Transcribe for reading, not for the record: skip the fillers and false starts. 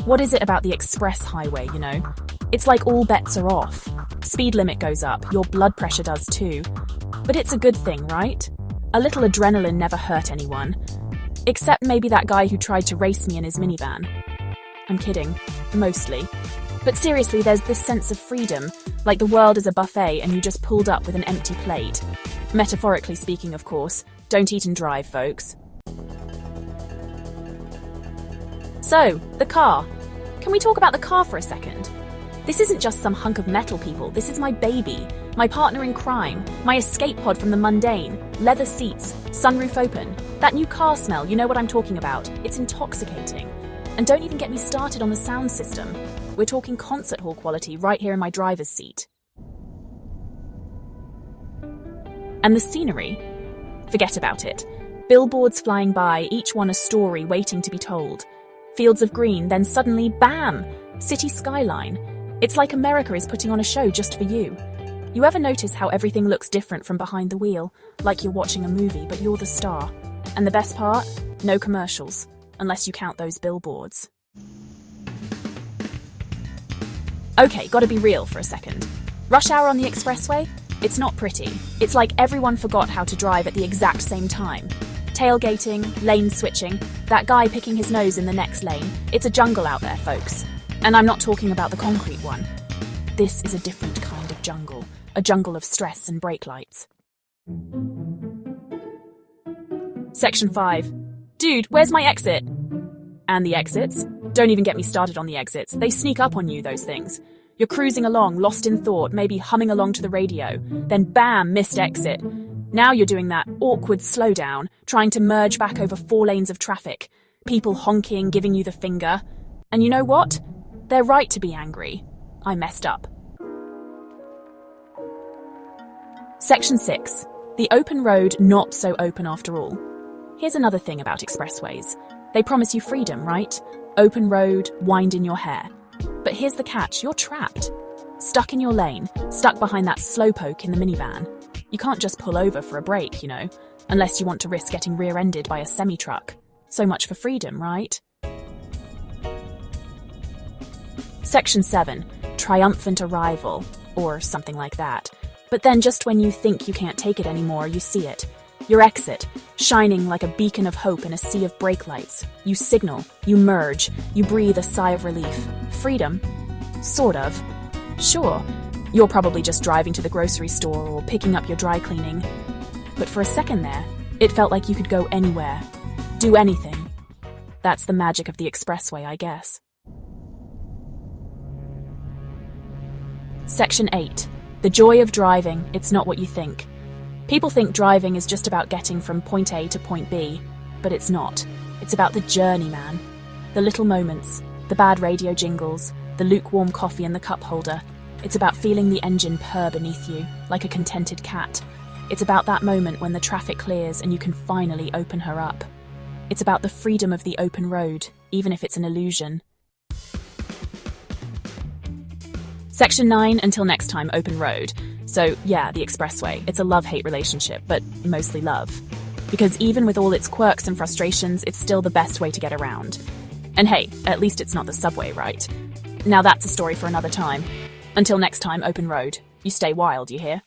What is it about the express highway, you know? It's like all bets are off. Speed limit goes up, your blood pressure does too. But it's a good thing, right? A little adrenaline never hurt anyone. Except maybe that guy who tried to race me in his minivan. I'm kidding. Mostly. But seriously, there's this sense of freedom, like the world is a buffet and you just pulled up with an empty plate. Metaphorically speaking, of course. Don't eat and drive, folks. So, the car. Can we talk about the car for a second? This isn't just some hunk of metal, people. This is my baby, my partner in crime, my escape pod from the mundane, leather seats, sunroof open. That new car smell, you know what I'm talking about. It's intoxicating. And don't even get me started on the sound system. We're talking concert hall quality right here in my driver's seat. And the scenery? Forget about it. Billboards flying by, each one a story waiting to be told. Fields of green, then suddenly, bam! City skyline. It's like America is putting on a show just for you. You ever notice how everything looks different from behind the wheel? Like you're watching a movie, but you're the star. And the best part? No commercials. Unless you count those billboards. Okay, gotta be real for a second. Rush hour on the expressway? It's not pretty. It's like everyone forgot how to drive at the exact same time. Tailgating, lane switching, that guy picking his nose in the next lane. It's a jungle out there, folks. And I'm not talking about the concrete one. This is a different kind of jungle. A jungle of stress and brake lights. Section 5. Dude, where's my exit? And the exits? Don't even get me started on the exits. They sneak up on you, those things. You're cruising along, lost in thought, maybe humming along to the radio. Then bam, missed exit. Now you're doing that awkward slowdown, trying to merge back over 4 lanes of traffic. People honking, giving you the finger. And you know what? They're right to be angry. I messed up. Section 6. The open road not so open after all. Here's another thing about expressways. They promise you freedom, right? Open road, wind in your hair. But here's the catch, you're trapped. Stuck in your lane, stuck behind that slowpoke in the minivan. You can't just pull over for a break, you know, unless you want to risk getting rear-ended by a semi-truck. So much for freedom, right? Section 7. Triumphant arrival, or something like that. But then just when you think you can't take it anymore, you see it. Your exit, shining like a beacon of hope in a sea of brake lights. You signal, you merge, you breathe a sigh of relief. Freedom? Sort of. Sure, you're probably just driving to the grocery store or picking up your dry cleaning. But for a second there, it felt like you could go anywhere, do anything. That's the magic of the expressway, I guess. Section 8. The joy of driving, it's not what you think. People think driving is just about getting from point A to point B, but it's not. It's about the journey, man. The little moments, the bad radio jingles, the lukewarm coffee in the cup holder. It's about feeling the engine purr beneath you, like a contented cat. It's about that moment when the traffic clears and you can finally open her up. It's about the freedom of the open road, even if it's an illusion. Section 9, until next time, open road. So yeah, the expressway. It's a love-hate relationship, but mostly love. Because even with all its quirks and frustrations, it's still the best way to get around. And hey, at least it's not the subway, right? Now that's a story for another time. Until next time, open road. You stay wild, you hear?